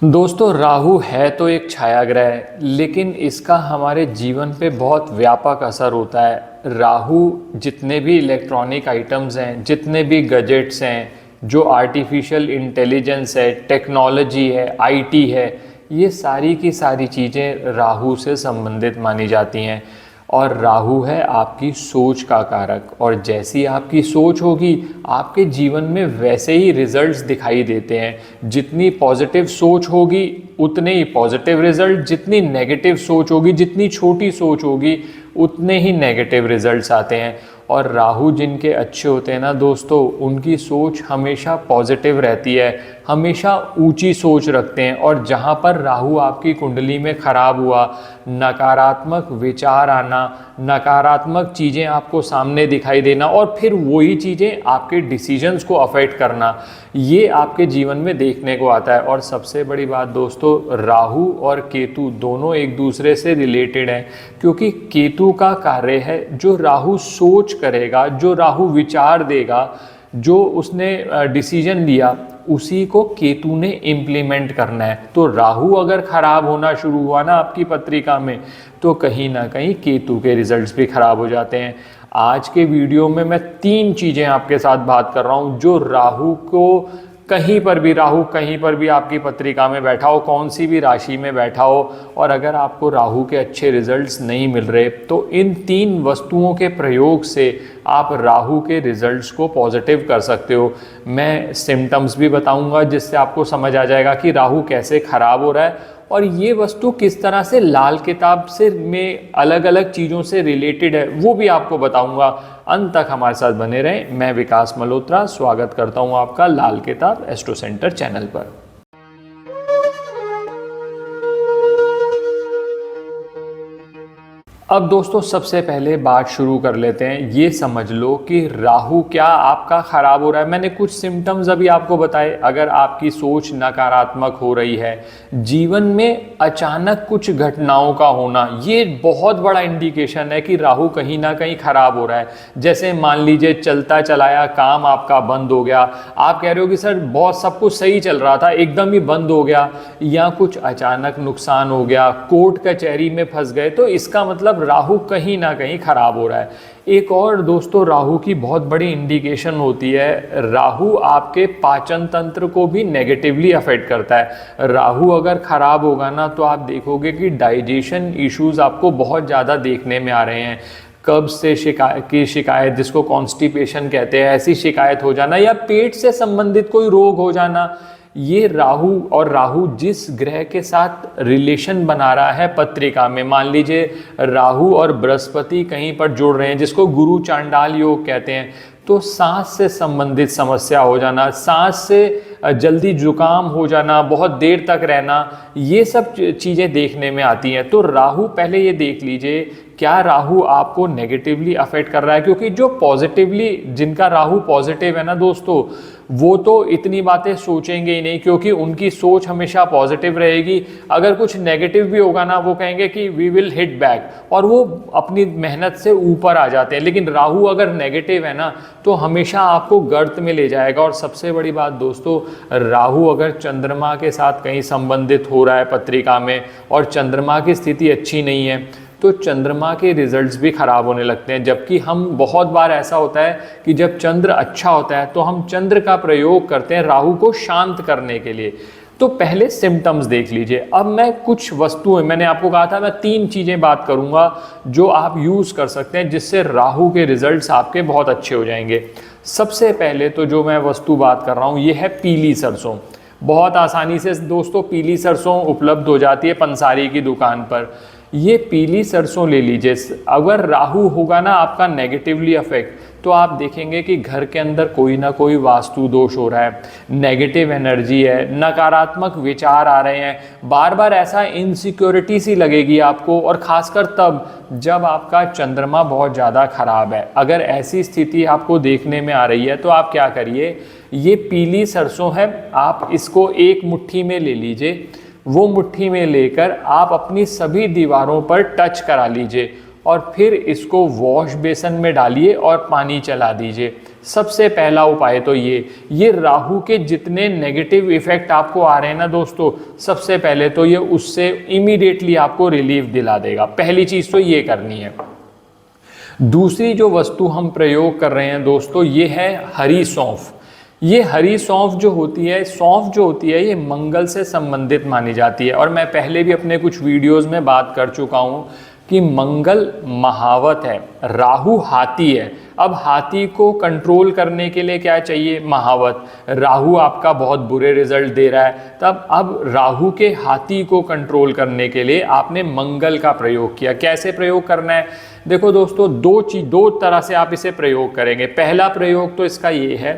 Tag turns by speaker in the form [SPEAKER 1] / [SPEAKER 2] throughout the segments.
[SPEAKER 1] दोस्तों राहु है तो एक छाया ग्रह, लेकिन इसका हमारे जीवन पे बहुत व्यापक असर होता है। राहु जितने भी इलेक्ट्रॉनिक आइटम्स हैं, जितने भी गैजेट्स हैं, जो आर्टिफिशियल इंटेलिजेंस है, टेक्नोलॉजी है, आईटी है, ये सारी की सारी चीज़ें राहु से संबंधित मानी जाती हैं। और राहु है आपकी सोच का कारक, और जैसी आपकी सोच होगी आपके जीवन में वैसे ही रिजल्ट्स दिखाई देते हैं। जितनी पॉजिटिव सोच होगी उतने ही पॉजिटिव रिजल्ट, जितनी नेगेटिव सोच होगी, जितनी छोटी सोच होगी उतने ही नेगेटिव रिजल्ट्स आते हैं। और राहु जिनके अच्छे होते हैं ना दोस्तों, उनकी सोच हमेशा पॉजिटिव रहती है, हमेशा ऊंची सोच रखते हैं। और जहाँ पर राहु आपकी कुंडली में खराब हुआ, नकारात्मक विचार आना, नकारात्मक चीज़ें आपको सामने दिखाई देना और फिर वही चीज़ें आपके डिसीजंस को अफेक्ट करना, ये आपके जीवन में देखने को आता है। और सबसे बड़ी बात दोस्तों, राहु और केतु दोनों एक दूसरे से रिलेटेड हैं, क्योंकि केतु का कार्य है जो राहु सोच करेगा, जो राहु विचार देगा, जो उसने डिसीजन लिया उसी को केतु ने इम्प्लीमेंट करना है। तो राहु अगर खराब होना शुरू हुआ ना आपकी पत्रिका में, तो कहीं ना कहीं केतु के रिजल्ट्स भी खराब हो जाते हैं। आज के वीडियो में मैं 3 चीज़ें आपके साथ बात कर रहा हूँ जो राहु को राहु कहीं पर भी आपकी पत्रिका में बैठा हो, कौन सी भी राशि में बैठा हो, और अगर आपको राहु के अच्छे रिजल्ट्स नहीं मिल रहे, तो इन 3 वस्तुओं के प्रयोग से आप राहु के रिजल्ट्स को पॉजिटिव कर सकते हो। मैं सिम्टम्स भी बताऊंगा जिससे आपको समझ आ जाएगा कि राहु कैसे खराब हो रहा है, और ये वस्तु किस तरह से लाल किताब से में अलग अलग चीज़ों से रिलेटेड है वो भी आपको बताऊंगा। अंत तक हमारे साथ बने रहें। मैं विकास मल्होत्रा स्वागत करता हूं आपका लाल किताब एस्ट्रो सेंटर चैनल पर। अब दोस्तों सबसे पहले बात शुरू कर लेते हैं। ये समझ लो कि राहु क्या आपका खराब हो रहा है। मैंने कुछ सिम्टम्स अभी आपको बताए। अगर आपकी सोच नकारात्मक हो रही है, जीवन में अचानक कुछ घटनाओं का होना, ये बहुत बड़ा इंडिकेशन है कि राहु कहीं ना कहीं खराब हो रहा है। जैसे मान लीजिए चलता चलाया काम आपका बंद हो गया, आप कह रहे हो कि सर बहुत सब कुछ सही चल रहा था एकदम ही बंद हो गया, या कुछ अचानक नुकसान हो गया, कोर्ट कचहरी में फंस गए, तो इसका मतलब राहु कहीं ना कहीं खराब हो रहा है। एक और दोस्तों राहु की बहुत बड़ी इंडिकेशन होती है, राहु आपके पाचन तंत्र को भी नेगेटिवली अफेक्ट करता है। राहु अगर खराब होगा ना, तो आप देखोगे कि डाइजेशन इश्यूज आपको बहुत ज़्यादा देखने में आ रहे हैं। कब्ज से शिकायत जिसको कॉन्स्टिपेशन कहते हैं, ऐसी शिकायत हो जाना, या पेट से संबंधित कोई रोग हो जाना, ये राहु जिस ग्रह के साथ रिलेशन बना रहा है पत्रिका में, मान लीजिए राहु और बृहस्पति कहीं पर जुड़ रहे हैं जिसको गुरु चांडाल योग कहते हैं, तो सांस से संबंधित समस्या हो जाना, सांस से जल्दी जुकाम हो जाना, बहुत देर तक रहना, ये सब चीज़ें देखने में आती हैं। तो राहु पहले ये देख लीजिए क्या राहु आपको नेगेटिवली अफेक्ट कर रहा है, क्योंकि जो पॉजिटिवली जिनका राहु पॉजिटिव है ना दोस्तों, वो तो इतनी बातें सोचेंगे ही नहीं, क्योंकि उनकी सोच हमेशा पॉजिटिव रहेगी। अगर कुछ नेगेटिव भी होगा ना, वो कहेंगे कि वी विल हिट बैक, और वो अपनी मेहनत से ऊपर आ जाते हैं। लेकिन राहु अगर नेगेटिव है ना, तो हमेशा आपको गर्त में ले जाएगा। और सबसे बड़ी बात दोस्तों, राहु अगर चंद्रमा के साथ कहीं संबंधित हो रहा है पत्रिका में, और चंद्रमा की स्थिति अच्छी नहीं है, तो चंद्रमा के रिजल्ट्स भी खराब होने लगते हैं। जबकि हम बहुत बार ऐसा होता है कि जब चंद्र अच्छा होता है तो हम चंद्र का प्रयोग करते हैं राहु को शांत करने के लिए। तो पहले सिम्टम्स देख लीजिए। अब मैं कुछ वस्तुएं, मैंने आपको कहा था मैं 3 चीज़ें बात करूंगा जो आप यूज़ कर सकते हैं जिससे राहु के रिजल्ट्स आपके बहुत अच्छे हो जाएंगे। सबसे पहले तो जो मैं वस्तु बात कर रहा हूँ ये है पीली सरसों। बहुत आसानी से दोस्तों पीली सरसों उपलब्ध हो जाती है पंसारी की दुकान पर। ये पीली सरसों ले लीजिए। अगर राहु होगा ना आपका नेगेटिवली अफेक्ट, तो आप देखेंगे कि घर के अंदर कोई ना कोई वास्तु दोष हो रहा है, नेगेटिव एनर्जी है, नकारात्मक विचार आ रहे हैं, बार बार ऐसा इनसिक्योरिटी सी लगेगी आपको, और खासकर तब जब आपका चंद्रमा बहुत ज़्यादा खराब है। अगर ऐसी स्थिति आपको देखने में आ रही है तो आप क्या करिए, ये पीली सरसों है, आप इसको एक मुट्ठी में ले लीजिए। वो मुट्ठी में लेकर आप अपनी सभी दीवारों पर टच करा लीजिए, और फिर इसको वॉश बेसन में डालिए और पानी चला दीजिए। सबसे पहला उपाय तो ये राहु के जितने नेगेटिव इफेक्ट आपको आ रहे हैं ना दोस्तों, सबसे पहले तो ये उससे इमीडिएटली आपको रिलीफ दिला देगा। पहली चीज तो ये करनी है। दूसरी जो वस्तु हम प्रयोग कर रहे हैं दोस्तों, ये है हरी सौंफ। ये हरी सौंफ जो होती है ये मंगल से संबंधित मानी जाती है। और मैं पहले भी अपने कुछ वीडियोस में बात कर चुका हूँ कि मंगल महावत है, राहु हाथी है। अब हाथी को कंट्रोल करने के लिए क्या चाहिए? महावत। राहु आपका बहुत बुरे रिजल्ट दे रहा है, तब अब राहु के हाथी को कंट्रोल करने के लिए आपने मंगल का प्रयोग किया। कैसे प्रयोग करना है? देखो दोस्तों, दो तरह से आप इसे प्रयोग करेंगे। पहला प्रयोग तो इसका ये है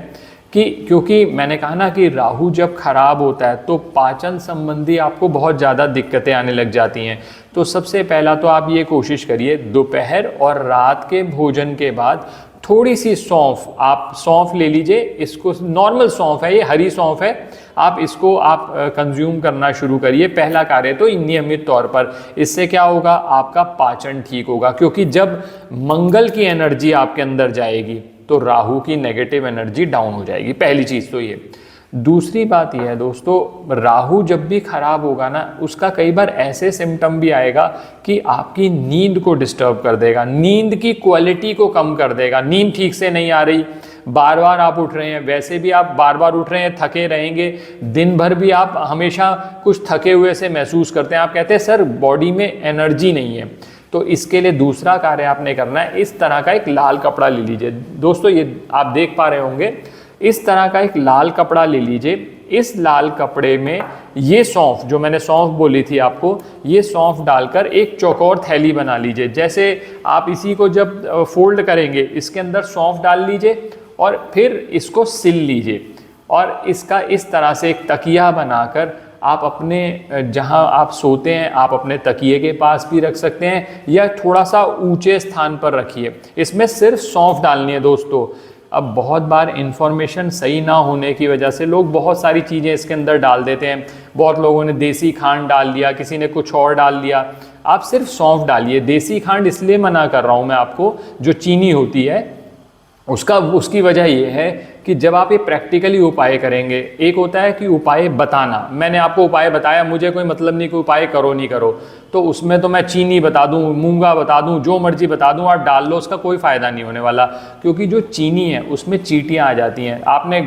[SPEAKER 1] कि क्योंकि मैंने कहा ना कि राहु जब खराब होता है तो पाचन संबंधी आपको बहुत ज़्यादा दिक्कतें आने लग जाती हैं। तो सबसे पहला तो आप ये कोशिश करिए, दोपहर और रात के भोजन के बाद थोड़ी सी सौंफ, आप सौंफ ले लीजिए। इसको नॉर्मल सौंफ है, ये हरी सौंफ है, आप इसको आप कंज्यूम करना शुरू करिए। पहला कार्य तो नियमित तौर पर। इससे क्या होगा? आपका पाचन ठीक होगा, क्योंकि जब मंगल की एनर्जी आपके अंदर जाएगी तो राहु की नेगेटिव एनर्जी डाउन हो जाएगी। पहली चीज़ तो ये। दूसरी बात यह है दोस्तों, राहु जब भी खराब होगा ना, उसका कई बार ऐसे सिम्टम भी आएगा कि आपकी नींद को डिस्टर्ब कर देगा, नींद की क्वालिटी को कम कर देगा। नींद ठीक से नहीं आ रही, बार बार आप उठ रहे हैं, वैसे भी आप बार बार उठ रहे हैं, थके रहेंगे, दिन भर भी आप हमेशा कुछ थके हुए से महसूस करते हैं। आप कहते हैं सर बॉडी में एनर्जी नहीं है। तो इसके लिए दूसरा कार्य आपने करना है, इस तरह का एक लाल कपड़ा ले लीजिए। दोस्तों ये आप देख पा रहे होंगे, इस तरह का एक लाल कपड़ा ले लीजिए। इस लाल कपड़े में ये सौंफ, जो मैंने सौंफ बोली थी आपको, ये सौंफ डालकर एक चौकोर थैली बना लीजिए। जैसे आप इसी को जब फोल्ड करेंगे, इसके अंदर सौंफ डाल लीजिए और फिर इसको सिल लीजिए। और इसका इस तरह से एक तकिया बनाकर आप अपने जहां आप सोते हैं, आप अपने तकिए के पास भी रख सकते हैं या थोड़ा सा ऊंचे स्थान पर रखिए। इसमें सिर्फ सौंफ डालनी है दोस्तों। अब बहुत बार इन्फॉर्मेशन सही ना होने की वजह से लोग बहुत सारी चीज़ें इसके अंदर डाल देते हैं। बहुत लोगों ने देसी खांड डाल दिया, किसी ने कुछ और डाल दिया। आप सिर्फ सौंफ डालिए। देसी खांड इसलिए मना कर रहा हूँ मैं आपको, जो चीनी होती है उसकी वजह यह है कि जब आप ये प्रैक्टिकली उपाय करेंगे, एक होता है कि उपाय बताना, मैंने आपको उपाय बताया, मुझे कोई मतलब नहीं कि उपाय करो नहीं करो, तो उसमें तो मैं चीनी बता दूं, मूंगा बता दूं, जो मर्जी बता दूं, आप डाल लो, उसका कोई फ़ायदा नहीं होने वाला। क्योंकि जो चीनी है उसमें चींटियाँ आ जाती हैं। आपने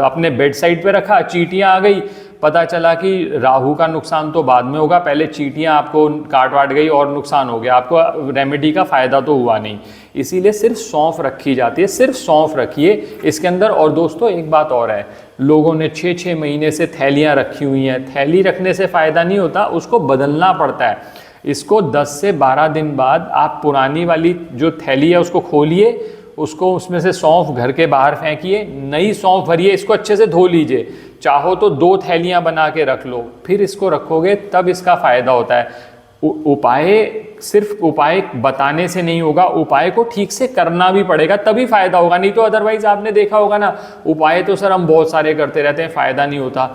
[SPEAKER 1] अपने बेड साइड पे रखा, चींटियाँ आ गई, पता चला कि राहु का नुकसान तो बाद में होगा, पहले चींटियाँ आपको काट वाट गई और नुकसान हो गया, आपको रेमेडी का फ़ायदा तो हुआ नहीं। इसीलिए सिर्फ सौंफ रखी जाती है, सिर्फ सौंफ रखिए इसके अंदर। और दोस्तों एक बात और है, लोगों ने 6-6 महीने से थैलियाँ रखी हुई हैं। थैली रखने से फ़ायदा नहीं होता, उसको बदलना पड़ता है। इसको 10 से 12 दिन बाद आप पुरानी वाली जो थैली है उसको खोलिए, उसको उसमें से सौंफ घर के बाहर फेंकिए, नई सौंफ भरिए, इसको अच्छे से धो लीजिए। चाहो तो 2 थैलियाँ बना के रख लो, फिर इसको रखोगे तब इसका फ़ायदा होता है। उपाय सिर्फ उपाय बताने से नहीं होगा, उपाय को ठीक से करना भी पड़ेगा, तभी फ़ायदा होगा। नहीं तो अदरवाइज़ आपने देखा होगा ना, उपाय तो सर हम बहुत सारे करते रहते हैं, फ़ायदा नहीं होता।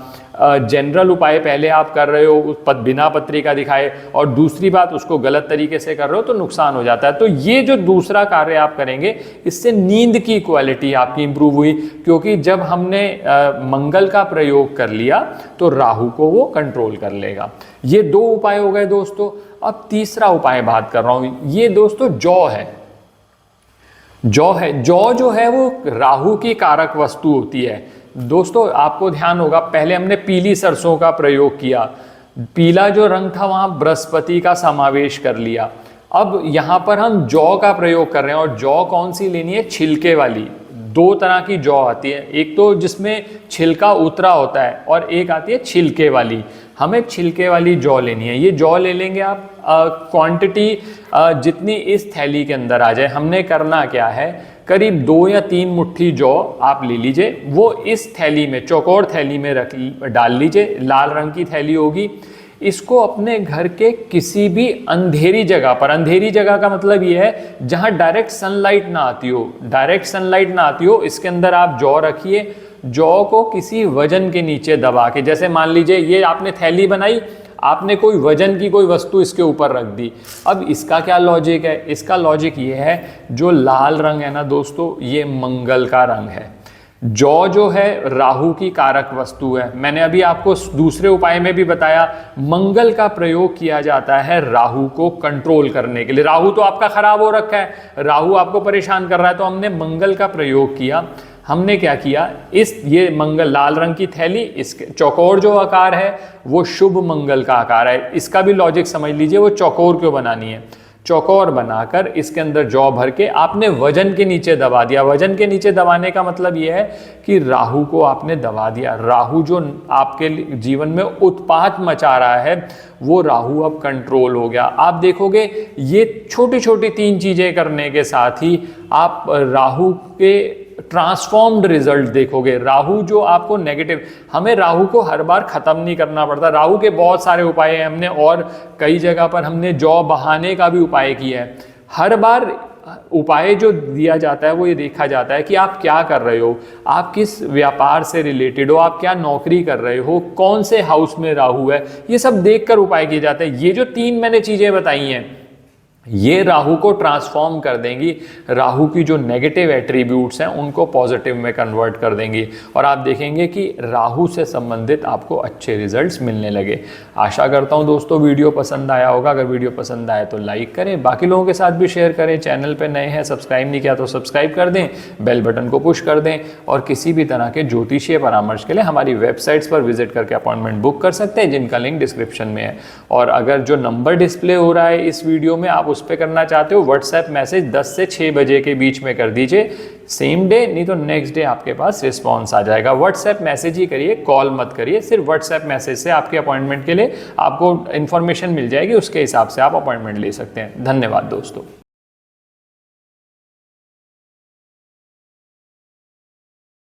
[SPEAKER 1] जनरल उपाय पहले आप कर रहे हो बिना पत्रिका दिखाए, और दूसरी बात उसको गलत तरीके से कर रहे हो तो नुकसान हो जाता है। तो ये जो दूसरा कार्य आप करेंगे, इससे नींद की क्वालिटी आपकी इंप्रूव हुई, क्योंकि जब हमने मंगल का प्रयोग कर लिया तो राहु को वो कंट्रोल कर लेगा। ये 2 उपाय हो गए दोस्तों। अब तीसरा उपाय बात कर रहा हूं, ये दोस्तों जौ है। जौ जो है वो राहु की कारक वस्तु होती है। दोस्तों आपको ध्यान होगा, पहले हमने पीली सरसों का प्रयोग किया, पीला जो रंग था वहां बृहस्पति का समावेश कर लिया। अब यहां पर हम जौ का प्रयोग कर रहे हैं, और जौ कौन सी लेनी है? छिलके वाली। 2 तरह की जौ आती है, एक तो जिसमें छिलका उतरा होता है और एक आती है छिलके वाली। हमें छिलके वाली जौ लेनी है। ये जौ ले लेंगे आप, क्वांटिटी जितनी इस थैली के अंदर आ जाए। हमने करना क्या है, करीब 2 या 3 मुट्ठी जौ आप ले लीजिए, वो इस थैली में, चौकोर थैली में डाल लीजिए, लाल रंग की थैली होगी। इसको अपने घर के किसी भी अंधेरी जगह पर, अंधेरी जगह का मतलब ये है जहां डायरेक्ट सनलाइट ना आती हो, डायरेक्ट सनलाइट ना आती हो, इसके अंदर आप जौ रखिए। जौ को किसी वजन के नीचे दबा के, जैसे मान लीजिए ये आपने थैली बनाई, आपने कोई वजन की कोई वस्तु इसके ऊपर रख दी। अब इसका क्या लॉजिक है? इसका लॉजिक ये है, जो लाल रंग है ना दोस्तों, ये मंगल का रंग है। जौ जो है राहु की कारक वस्तु है। मैंने अभी आपको दूसरे उपाय में भी बताया, मंगल का प्रयोग किया जाता है राहु को कंट्रोल करने के लिए। राहु तो आपका खराब हो रखा है, राहु आपको परेशान कर रहा है, तो हमने मंगल का प्रयोग किया। हमने क्या किया, ये मंगल लाल रंग की थैली, इसके चौकोर जो आकार है वो शुभ मंगल का आकार है। इसका भी लॉजिक समझ लीजिए, वो चौकोर क्यों बनानी है। चौकोर बनाकर इसके अंदर जौ भर के आपने वजन के नीचे दबा दिया। वजन के नीचे दबाने का मतलब यह है कि राहु को आपने दबा दिया। राहु जो आपके जीवन में उत्पात मचा रहा है, वो राहु अब कंट्रोल हो गया। आप देखोगे ये छोटी छोटी 3 चीजें करने के साथ ही आप राहु के ट्रांसफॉर्म्ड रिजल्ट देखोगे। राहु जो आपको नेगेटिव, हमें राहु को हर बार खत्म नहीं करना पड़ता। राहु के बहुत सारे उपाय हैं हमने, और कई जगह पर हमने जौ बहाने का भी उपाय किया है। हर बार उपाय जो दिया जाता है वो ये देखा जाता है कि आप क्या कर रहे हो, आप किस व्यापार से रिलेटेड हो, आप क्या नौकरी कर रहे हो, कौन से हाउस में राहु है, ये सब देखकर उपाय किए जाते हैं। ये जो 3 मैंने चीजें बताई हैं, ये राहु को ट्रांसफॉर्म कर देंगी। राहु की जो नेगेटिव एट्रीब्यूट्स हैं उनको पॉजिटिव में कन्वर्ट कर देंगी, और आप देखेंगे कि राहु से संबंधित आपको अच्छे रिजल्ट्स मिलने लगे। आशा करता हूं दोस्तों वीडियो पसंद आया होगा। अगर वीडियो पसंद आए तो लाइक करें, बाकी लोगों के साथ भी शेयर करें। चैनल पे नए हैं, सब्सक्राइब नहीं किया तो सब्सक्राइब कर दें, बेल बटन को पुश कर दें। और किसी भी तरह के ज्योतिषीय परामर्श के लिए हमारी वेबसाइट्स पर विजिट करके अपॉइंटमेंट बुक कर सकते हैं, जिनका लिंक डिस्क्रिप्शन में है। और अगर जो नंबर डिस्प्ले हो रहा है इस वीडियो में, आप उस पर करना चाहते हो, व्हाट्सएप मैसेज 10 से 6 बजे के बीच में कर दीजिए, सेम डे, नहीं तो नेक्स्ट डे आपके पास रिस्पॉन्स आ जाएगा। व्हाट्सएप मैसेज ही करिए, कॉल मत करिए। सिर्फ व्हाट्सएप मैसेज से आपके अपॉइंटमेंट के लिए आपको इन्फॉर्मेशन मिल जाएगी, उसके हिसाब से आप अपॉइंटमेंट ले सकते हैं। धन्यवाद दोस्तों।